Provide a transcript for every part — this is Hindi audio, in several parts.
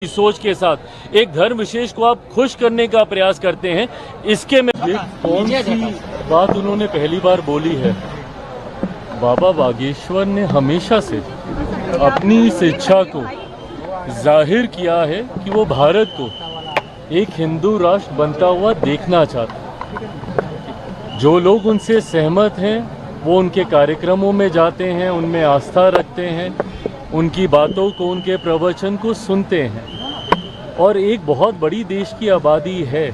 सोच के साथ एक धर्म विशेष को आप खुश करने का प्रयास करते हैं। इसके में कौन सी बात उन्होंने पहली बार बोली है? बाबा बागेश्वर ने हमेशा से अपनी इस इच्छा को जाहिर किया है कि वो भारत को एक हिंदू राष्ट्र बनता हुआ देखना चाहते। जो लोग उनसे सहमत हैं वो उनके कार्यक्रमों में जाते हैं, उनमें आस्था रखते हैं, उनकी बातों को, उनके प्रवचन को सुनते हैं। और एक बहुत बड़ी देश की आबादी है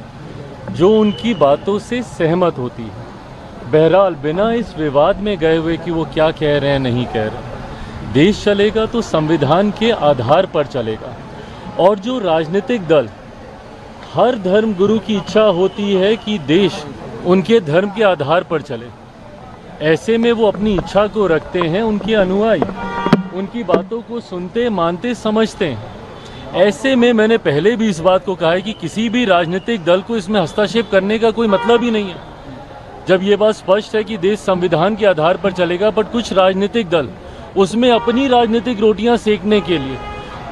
जो उनकी बातों से सहमत होती है। बहरहाल बिना इस विवाद में गए हुए कि वो क्या कह रहे हैं नहीं कह रहे, देश चलेगा तो संविधान के आधार पर चलेगा। और जो राजनीतिक दल, हर धर्म गुरु की इच्छा होती है कि देश उनके धर्म के आधार पर चले। ऐसे में वो अपनी इच्छा को रखते हैं, उनके अनुयायी उनकी बातों को सुनते, मानते, समझते हैं। ऐसे में मैंने पहले भी इस बात को कहा है कि किसी भी राजनीतिक दल को इसमें हस्तक्षेप करने का कोई मतलब ही नहीं है। जब ये बात स्पष्ट है कि देश संविधान के आधार पर चलेगा, बट कुछ राजनीतिक दल उसमें अपनी राजनीतिक रोटियां सेकने के लिए,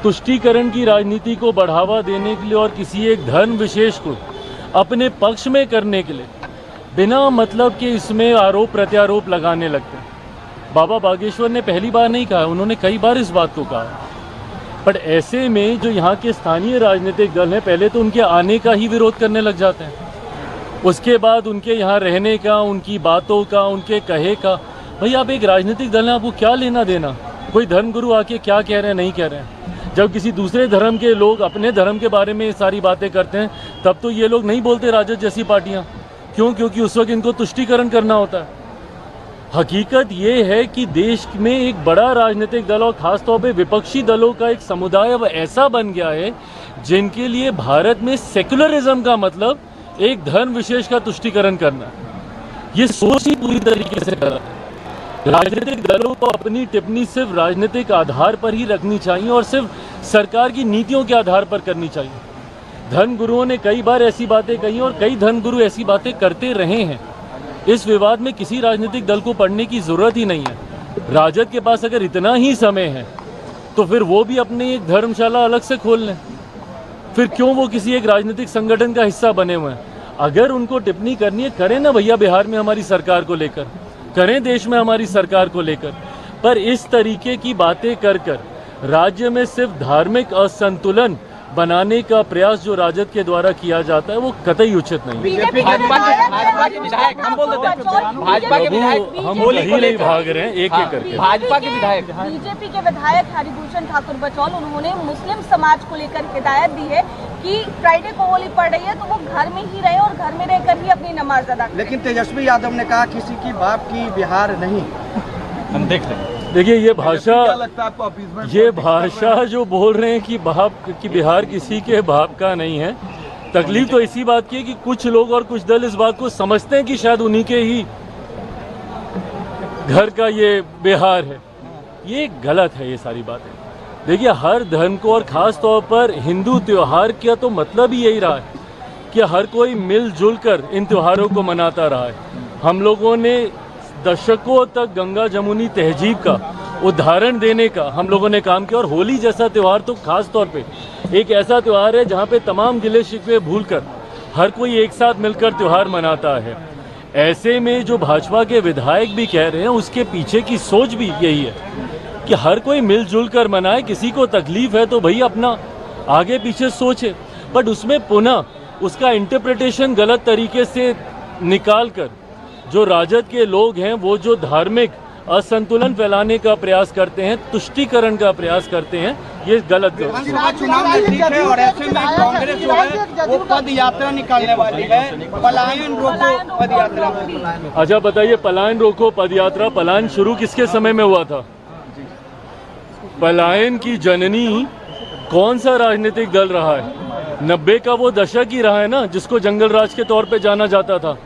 तुष्टीकरण की राजनीति को बढ़ावा देने के लिए और किसी एक धर्म विशेष को अपने पक्ष में करने के लिए बिना मतलब के इसमें आरोप प्रत्यारोप लगाने लगते हैं। बाबा बागेश्वर ने पहली बार नहीं कहा, उन्होंने कई बार इस बात को कहा। बट ऐसे में जो यहाँ के स्थानीय राजनीतिक दल हैं, पहले तो उनके आने का ही विरोध करने लग जाते हैं, उसके बाद उनके यहाँ रहने का, उनकी बातों का, उनके कहे का। भाई आप एक राजनीतिक दल हैं, आपको क्या लेना देना कोई धर्मगुरु आके क्या कह रहे हैं नहीं कह रहे हैं। जब किसी दूसरे धर्म के लोग अपने धर्म के बारे में सारी बातें करते हैं, तब तो ये लोग नहीं बोलते राजद जैसी पार्टियाँ। क्यों? क्योंकि उस वक्त इनको तुष्टीकरण करना होता है। हकीकत ये है कि देश में एक बड़ा राजनीतिक दल और खासतौर पे विपक्षी दलों का एक समुदाय अब ऐसा बन गया है जिनके लिए भारत में सेक्युलरिज्म का मतलब एक धर्म विशेष का तुष्टीकरण करना है। ये सोच ही पूरी तरीके से गलत है। राजनीतिक दलों को अपनी टिप्पणी सिर्फ राजनीतिक आधार पर ही रखनी चाहिए और सिर्फ सरकार की नीतियों के आधार पर करनी चाहिए। धर्मगुरुओं ने कई बार ऐसी बातें कही और कई धर्मगुरु ऐसी बातें करते रहे हैं। इस विवाद में किसी राजनीतिक दल को पढ़ने की जरूरत ही नहीं है। राजद के पास अगर इतना ही समय है तो फिर वो भी अपनी एक धर्मशाला अलग से खोल लें। फिर क्यों वो किसी एक राजनीतिक संगठन का हिस्सा बने हुए हैं? अगर उनको टिप्पणी करनी है, करें ना भैया, बिहार में हमारी सरकार को लेकर, करें देश में हमारी सरकार को लेकर। पर इस तरीके की बातें कर कर राज्य में सिर्फ धार्मिक असंतुलन बनाने का प्रयास जो राजद के द्वारा किया जाता है वो कतई उचित नहीं है। भाजपा के विधायक हम बोल देते हैं, भाजपा के विधायक हम ही नहीं भाग रहे हैं एक एक करके। भाजपा के विधायक, बीजेपी के विधायक हरिभूषण ठाकुर बचौल, उन्होंने मुस्लिम समाज को लेकर हिदायत दी है कि फ्राइडे को होली पड़ रही है तो वो घर में ही रहे और घर में रहकर ही अपनी नमाज अदा करें। लेकिन तेजस्वी यादव ने कहा किसी की बाप की बिहार नहीं। हम देख रहे हैं। देखिए ये भाषा जो बोल रहे हैं कि बाप की बिहार किसी के बाप का नहीं है, तकलीफ तो इसी बात की है कि कुछ लोग और कुछ दल इस बात को समझते हैं कि शायद उन्हीं के ही घर का ये बिहार है। ये गलत है ये सारी बातें। देखिए हर धर्म को और खास तौर पर हिंदू त्योहार का तो मतलब ही यही रहा है कि हर कोई मिलजुल कर इन त्योहारों को मनाता रहा है। हम लोगों ने दशकों तक गंगा जमुनी तहजीब का उदाहरण देने का हम लोगों ने काम किया। और होली जैसा त्यौहार तो खास तौर पे एक ऐसा त्यौहार है जहाँ पे तमाम गिले शिकवे भूलकर हर कोई एक साथ मिलकर त्यौहार मनाता है। ऐसे में जो भाजपा के विधायक भी कह रहे हैं उसके पीछे की सोच भी यही है कि हर कोई मिलजुल कर मनाए। किसी को तकलीफ है तो भाई अपना आगे पीछे सोचे, बट उसमें पुनः उसका इंटरप्रिटेशन गलत तरीके से निकाल कर जो राजद के लोग हैं वो जो धार्मिक असंतुलन फैलाने का प्रयास करते हैं, तुष्टीकरण का प्रयास करते हैं, ये गलत है। चुनाव नजदीक है और ऐसे में कांग्रेस जो है वो पद यात्रा निकालने वाली है, पलायन रोको पद यात्रा। अच्छा बताइए, पलायन रोको पद यात्रा, पलायन शुरू किसके समय में हुआ था? पलायन की जननी कौन सा राजनीतिक दल रहा है? 90 का वो दशक ही रहा है ना, जिसको जंगल राज के तौर पे जाना जाता था।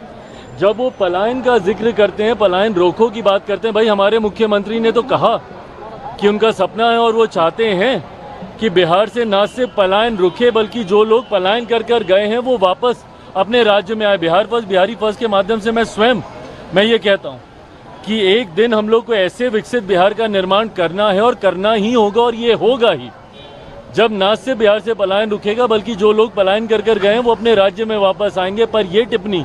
जब वो पलायन का जिक्र करते हैं, पलायन रोको की बात करते हैं, भाई हमारे मुख्यमंत्री ने तो कहा कि उनका सपना है और वो चाहते हैं कि बिहार से ना सिर्फ पलायन रुके बल्कि जो लोग पलायन कर कर गए हैं वो वापस अपने राज्य में आए। बिहार फर्स्ट, बिहारी फर्स्ट के माध्यम से मैं ये कहता हूँ कि एक दिन हम लोग को ऐसे विकसित बिहार का निर्माण करना है और करना ही होगा और ये होगा ही। जब ना सिर्फ बिहार से पलायन रुकेगा बल्कि जो लोग पलायन कर कर गए हैं वो अपने राज्य में वापस आएंगे। पर ये टिप्पणी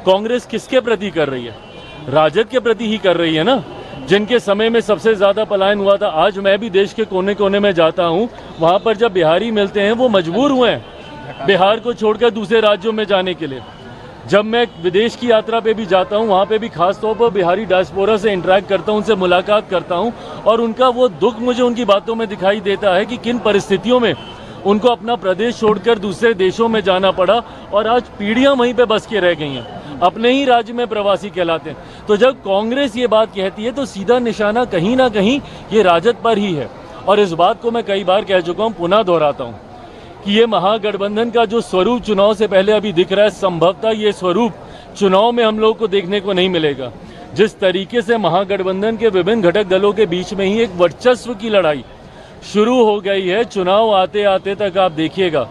कांग्रेस किसके प्रति कर रही है? राजद के प्रति ही कर रही है ना, जिनके समय में सबसे ज्यादा पलायन हुआ था। आज मैं भी देश के कोने कोने में जाता हूं, वहां पर जब बिहारी मिलते हैं वो मजबूर हुए हैं बिहार को छोड़कर दूसरे राज्यों में जाने के लिए। जब मैं विदेश की यात्रा पे भी जाता हूं, वहां पे भी खास तौर पर बिहारी डायस्पोरा से इंटरेक्ट करता हूं, उनसे मुलाकात करता हूं और उनका वो दुख मुझे उनकी बातों में दिखाई देता है कि किन परिस्थितियों में उनको अपना प्रदेश छोड़कर दूसरे देशों में जाना पड़ा और आज पीढ़ियां वहीं पे बस के रह गई हैं, अपने ही राज्य में प्रवासी कहलाते हैं। तो जब कांग्रेस ये बात कहती है तो सीधा निशाना कहीं ना कहीं ये राजद पर ही है। और इस बात को मैं कई बार कह चुका हूं, पुनः दोहराता हूं कि ये महागठबंधन का जो स्वरूप चुनाव से पहले अभी दिख रहा है, संभवतः ये स्वरूप चुनाव में हम लोग को देखने को नहीं मिलेगा। जिस तरीके से महागठबंधन के विभिन्न घटक दलों के बीच में ही एक वर्चस्व की लड़ाई शुरू हो गई है, चुनाव आते आते तक आप देखिएगा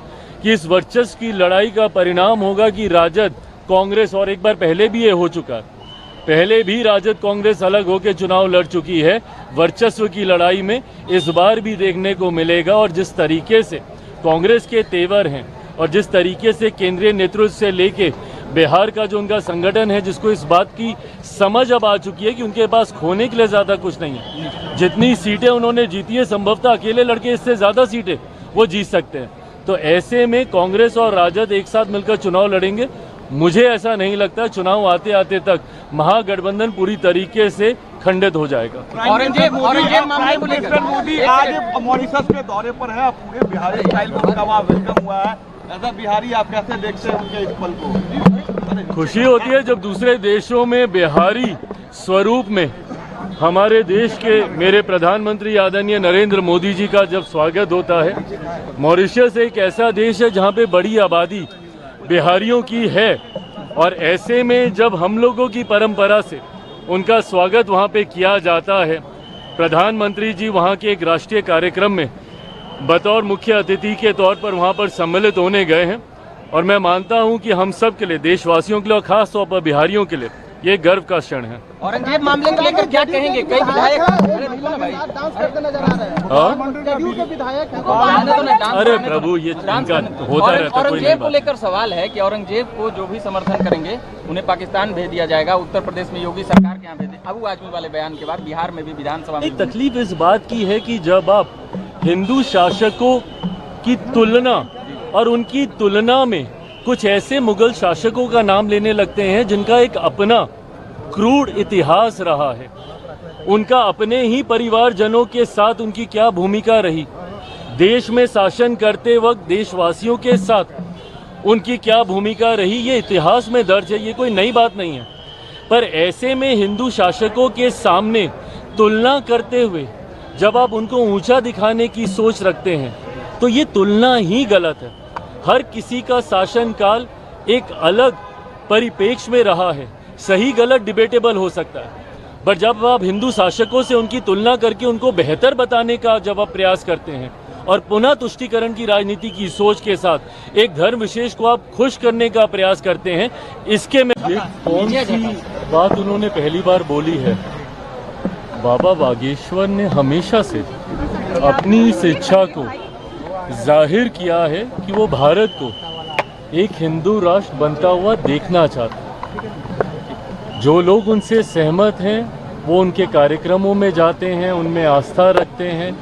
कि इस वर्चस्व की लड़ाई का परिणाम होगा कि राजद कांग्रेस, और एक बार पहले भी ये हो चुका है, पहले भी राजद कांग्रेस अलग होकर चुनाव लड़ चुकी है, वर्चस्व की लड़ाई में इस बार भी देखने को मिलेगा। और जिस तरीके से कांग्रेस के तेवर हैं और जिस तरीके से केंद्रीय नेतृत्व से लेके बिहार का जो उनका संगठन है, जिसको इस बात की समझ अब आ चुकी है कि उनके पास खोने के लिए ज्यादा कुछ नहीं है। जितनी सीटें उन्होंने जीती है, संभवतः अकेले लड़के इससे ज्यादा सीटें वो जीत सकते हैं। तो ऐसे में कांग्रेस और राजद एक साथ मिलकर चुनाव लड़ेंगे। मुझे ऐसा नहीं लगता चुनाव आते आते तक महागठबंधन पूरी तरीके से खंडित हो जाएगा। औरंगजेब मामले को लेकर मोदी आज मॉरिशस के दौरे पर है, पूरे बिहारी स्टाइल में उनका वहाँ वेलकम हुआ है। ऐसा बिहारी आप कैसे देखते हैं उनके इस पल को? खुशी होती है जब दूसरे देशों में बिहारी स्वरूप में हमारे देश के मेरे प्रधानमंत्री आदरणीय नरेंद्र मोदी जी का जब स्वागत होता है। मॉरिशस एक ऐसा देश है जहाँ पे बड़ी आबादी बिहारियों की है और ऐसे में जब हम लोगों की परंपरा से उनका स्वागत वहाँ पे किया जाता है, प्रधानमंत्री जी वहाँ के एक राष्ट्रीय कार्यक्रम में बतौर मुख्य अतिथि के तौर पर वहाँ पर सम्मिलित होने गए हैं और मैं मानता हूँ कि हम सब के लिए, देशवासियों के लिए और खास तौर पर बिहारियों के लिए ये गर्व का क्षण है। औरंगजेब मामले को लेकर क्या कहेंगे? कई विधायक अरे प्रभु, ये होता रहता। औरंगजेब को लेकर सवाल है कि औरंगजेब को जो भी समर्थन करेंगे उन्हें पाकिस्तान भेज दिया जाएगा, उत्तर प्रदेश में योगी सरकार के यहाँ भेज दिया। अबू आजमी वाले बयान के बाद बिहार में भी विधानसभा में तकलीफ इस बात की है कि जब आप हिंदू शासकों की तुलना और उनकी तुलना में कुछ ऐसे मुगल शासकों का नाम लेने लगते हैं जिनका एक अपना क्रूर इतिहास रहा है, उनका अपने ही परिवारजनों के साथ उनकी क्या भूमिका रही, देश में शासन करते वक्त देशवासियों के साथ उनकी क्या भूमिका रही, ये इतिहास में दर्ज है, ये कोई नई बात नहीं है। पर ऐसे में हिंदू शासकों के सामने तुलना करते हुए जब आप उनको ऊंचा दिखाने की सोच रखते हैं तो ये तुलना ही गलत है। हर किसी का शासनकाल एक अलग परिप्रेक्ष्य में रहा है, सही गलत डिबेटेबल हो सकता है, पर जब आप हिंदू शासकों से उनकी तुलना करके उनको बेहतर बताने का जब आप प्रयास करते हैं और पुनः तुष्टीकरण की राजनीति की सोच के साथ एक धर्म विशेष को आप खुश करने का प्रयास करते हैं, इसके में कौन सी बात उन्होंने पहली बार बोली है? बाबा बागेश्वर ने हमेशा से अपनी इस इच्छा को जाहिर किया है कि वो भारत को एक हिंदू राष्ट्र बनता हुआ देखना चाहते। जो लोग उनसे सहमत हैं वो उनके कार्यक्रमों में जाते हैं, उनमें आस्था रखते हैं,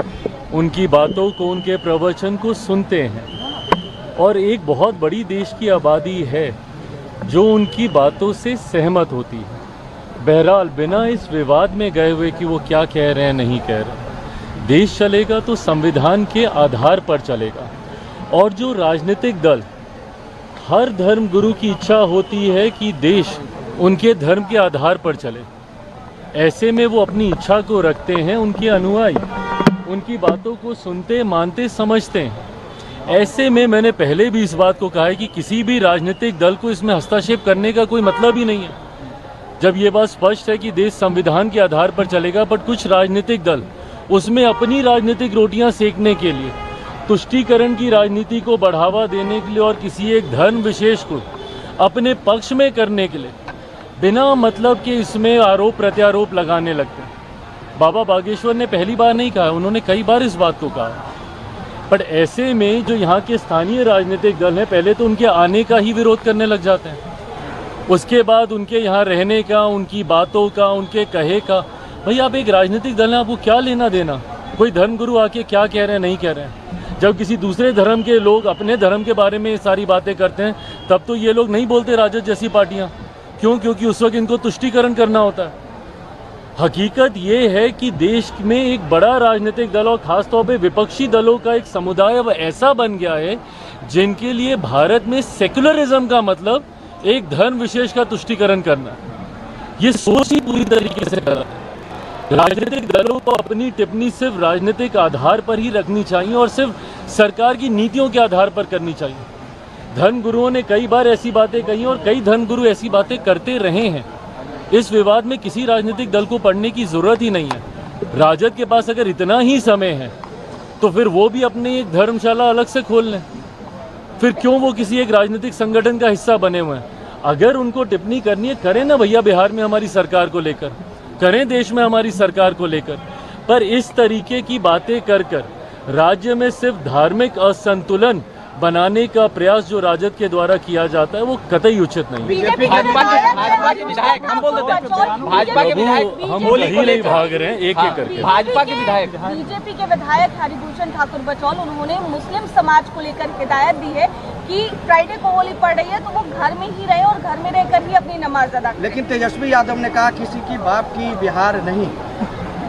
उनकी बातों को, उनके प्रवचन को सुनते हैं और एक बहुत बड़ी देश की आबादी है जो उनकी बातों से सहमत होती है। बहरहाल बिना इस विवाद में गए हुए कि वो क्या कह रहे हैं नहीं कह रहे, देश चलेगा तो संविधान के आधार पर चलेगा। और जो राजनीतिक दल, हर धर्म गुरु की इच्छा होती है कि देश उनके धर्म के आधार पर चले, ऐसे में वो अपनी इच्छा को रखते हैं, उनके अनुयायी उनकी बातों को सुनते, मानते, समझते हैं। ऐसे में मैंने पहले भी इस बात को कहा है कि किसी भी राजनीतिक दल को इसमें हस्तक्षेप करने का कोई मतलब ही नहीं है। जब ये बात स्पष्ट है कि देश संविधान के आधार पर चलेगा, बट कुछ राजनीतिक दल उसमें अपनी राजनीतिक रोटियां सेकने के लिए, तुष्टीकरण की राजनीति को बढ़ावा देने के लिए और किसी एक धर्म विशेष को अपने पक्ष में करने के लिए बिना मतलब के इसमें आरोप प्रत्यारोप लगाने लगते हैं। बाबा बागेश्वर ने पहली बार नहीं कहा, उन्होंने कई बार इस बात को कहा पर ऐसे में जो यहाँ के स्थानीय राजनीतिक दल हैं पहले तो उनके आने का ही विरोध करने लग जाते हैं, उसके बाद उनके यहाँ रहने का, उनकी बातों का, उनके कहे का। भाई आप एक राजनीतिक दल हैं, आपको क्या लेना देना कोई धर्मगुरु आके क्या कह रहे हैं नहीं कह रहे हैं। जब किसी दूसरे धर्म के लोग अपने धर्म के बारे में सारी बातें करते हैं तब तो ये लोग नहीं बोलते राजद जैसी पार्टियाँ। क्यों? क्योंकि उस वक्त इनको तुष्टीकरण करना होता है। हकीकत ये है कि देश में एक बड़ा राजनीतिक दल और खासतौर पे विपक्षी दलों का एक समुदाय अब ऐसा बन गया है जिनके लिए भारत में सेक्युलरिज्म का मतलब एक धर्म विशेष का तुष्टीकरण करना है। ये सोच ही पूरी तरीके से गलत है। राजनीतिक दलों को अपनी टिप्पणी सिर्फ राजनीतिक आधार पर ही रखनी चाहिए और सिर्फ सरकार की नीतियों के आधार पर करनी चाहिए। धर्मगुरुओं ने कई बार ऐसी बातें कही और कई धर्मगुरु ऐसी बातें करते रहे हैं। इस विवाद में किसी राजनीतिक दल को पड़ने की जरूरत ही नहीं है। राजद के पास अगर इतना ही समय है तो फिर वो भी अपनी एक धर्मशाला अलग से खोल लें। फिर क्यों वो किसी एक राजनीतिक संगठन का हिस्सा बने हुए हैं? अगर उनको टिप्पणी करनी है करें ना भैया, बिहार में हमारी सरकार को लेकर करें, देश में हमारी सरकार को लेकर। पर इस तरीके की बातें कर राज्य में सिर्फ धार्मिक असंतुलन बनाने का प्रयास जो राजद के द्वारा किया जाता है वो कतई उचित नहीं है। भाजपा के विधायक हम बोल देते हैं, भाजपा के विधायक हम कहीं नहीं भाग रहे हैं, एक एक करके। भाजपा के विधायक बीजेपी के विधायक हरिभूषण ठाकुर बचौल, उन्होंने मुस्लिम समाज को लेकर हिदायत दी है कि फ्राइडे को होली पड़ रही है तो वो घर में ही रहे और घर में रहकर ही अपनी नमाज अदा करें। लेकिन तेजस्वी यादव ने कहा किसी की बाप की बिहार नहीं।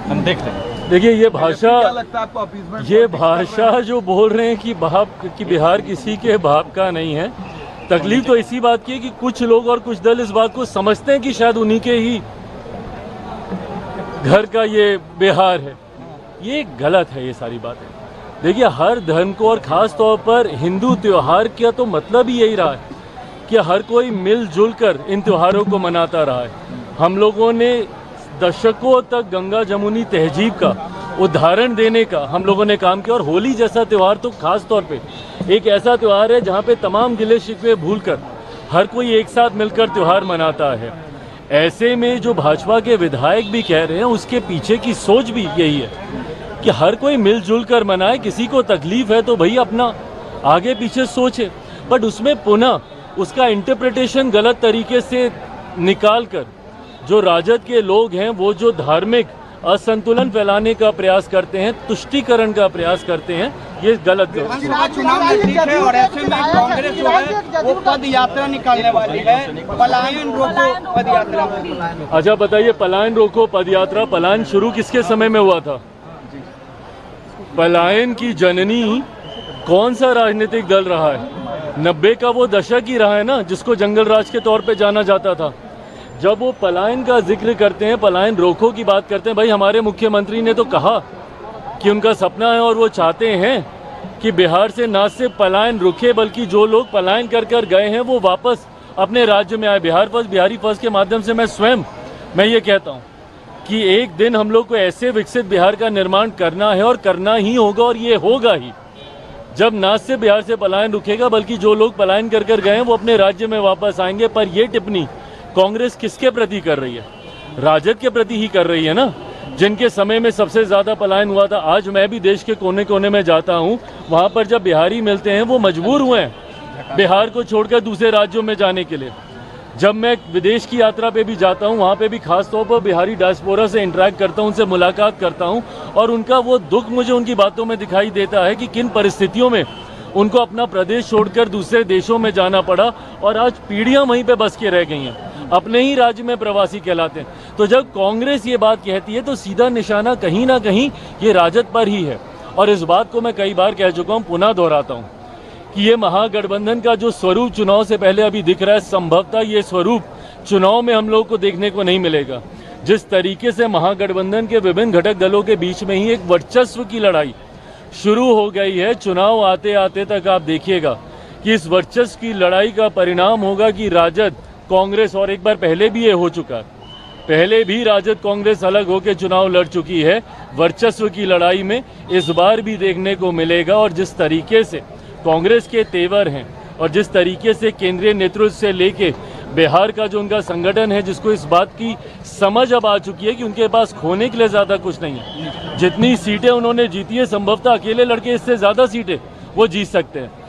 हम देख रहे हैं। देखिए ये भाषा, क्या लगता है आपको अपीजमेंट? ये भाषा जो बोल रहे हैं कि बाप की बिहार किसी के बाप का नहीं है, तकलीफ तो इसी बात की है कि कुछ लोग और कुछ दल इस बात को समझते हैं कि शायद उन्हीं के ही घर का ये बिहार है। ये गलत है ये सारी बातें। देखिए हर धर्म को और खास तौर पर हिंदू त्योहार का तो मतलब ही यही रहा है कि हर कोई मिलजुल कर इन त्योहारों को मनाता रहा है। हम लोगों ने दशकों तक गंगा जमुनी तहजीब का उदाहरण देने का हम लोगों ने काम किया और होली जैसा त्यौहार तो खास तौर पे एक ऐसा त्यौहार है जहाँ पे तमाम गिले शिकवे भूलकर हर कोई एक साथ मिलकर त्यौहार मनाता है। ऐसे में जो भाजपा के विधायक भी कह रहे हैं उसके पीछे की सोच भी यही है कि हर कोई मिलजुल कर मनाए। किसी को तकलीफ है तो भाई अपना आगे पीछे सोचे, बट उसमें पुनः उसका इंटरप्रिटेशन गलत तरीके से निकाल कर जो राजद के लोग हैं वो जो धार्मिक असंतुलन फैलाने का प्रयास करते हैं, तुष्टीकरण का प्रयास करते हैं, ये गलत है। चुनाव नजदीक है और ऐसे में कांग्रेस जो है वो पद यात्रा निकालने वाली है, पलायन रोको पद यात्रा। अच्छा बताइए, पलायन रोको पद यात्रा, पलायन शुरू किसके समय में हुआ था? पलायन की जननी कौन सा राजनीतिक दल रहा है? 90 का वो दशक ही रहा है ना जिसको जंगल राज के तौर पे जाना जाता था। जब वो पलायन का जिक्र करते हैं, पलायन रोको की बात करते हैं, भाई हमारे मुख्यमंत्री ने तो कहा कि उनका सपना है और वो चाहते हैं कि बिहार से ना सिर्फ पलायन रुके बल्कि जो लोग पलायन कर कर गए हैं वो वापस अपने राज्य में आए। बिहार फर्स्ट, बिहारी फर्स्ट के माध्यम से मैं ये कहता हूँ कि एक दिन हम लोग को ऐसे विकसित बिहार का निर्माण करना है और करना ही होगा और ये होगा ही जब ना सिर्फ बिहार से पलायन रुकेगा बल्कि जो लोग पलायन कर कर गए हैं वो अपने राज्य में वापस आएंगे। पर ये टिप्पणी कांग्रेस किसके प्रति कर रही है? राजद के प्रति ही कर रही है ना, जिनके समय में सबसे ज्यादा पलायन हुआ था। आज मैं भी देश के कोने कोने में जाता हूँ, वहां पर जब बिहारी मिलते हैं वो मजबूर हुए हैं बिहार को छोड़कर दूसरे राज्यों में जाने के लिए। जब मैं विदेश की यात्रा पे भी जाता हूँ वहाँ पे भी खास तौर पर बिहारी डायस्पोरा से इंटरेक्ट करता हूँ, उनसे मुलाकात करता हूँ और उनका वो दुख मुझे उनकी बातों में दिखाई देता है कि किन परिस्थितियों में उनको अपना प्रदेश छोड़कर दूसरे देशों में जाना पड़ा और आज पीढ़ियां वहीं पे बस के रह गई हैं, अपने ही राज्य में प्रवासी कहलाते हैं। तो जब कांग्रेस ये बात कहती है तो सीधा निशाना कहीं ना कहीं ये राजद पर ही है। और इस बात को मैं कई बार कह चुका हूँ, पुनः दोहराता हूँ कि ये महागठबंधन का जो स्वरूप चुनाव से पहले अभी दिख रहा है, संभवतः ये स्वरूप चुनाव में हम लोग को देखने को नहीं मिलेगा। जिस तरीके से महागठबंधन के विभिन्न घटक दलों के बीच में ही एक वर्चस्व की लड़ाई शुरू हो गई है, चुनाव आते आते तक आप देखिएगा कि इस वर्चस्व की लड़ाई का परिणाम होगा कि राजद कांग्रेस, और एक बार पहले भी ये हो चुका है, पहले भी राजद कांग्रेस अलग होकर चुनाव लड़ चुकी है, वर्चस्व की लड़ाई में इस बार भी देखने को मिलेगा। और जिस तरीके से कांग्रेस के तेवर हैं और जिस तरीके से केंद्रीय नेतृत्व से लेके बिहार का जो उनका संगठन है, जिसको इस बात की समझ अब आ चुकी है कि उनके पास खोने के लिए ज़्यादा कुछ नहीं है। जितनी सीटें उन्होंने जीती है, संभवतः अकेले लड़के इससे ज़्यादा सीटें वो जीत सकते हैं।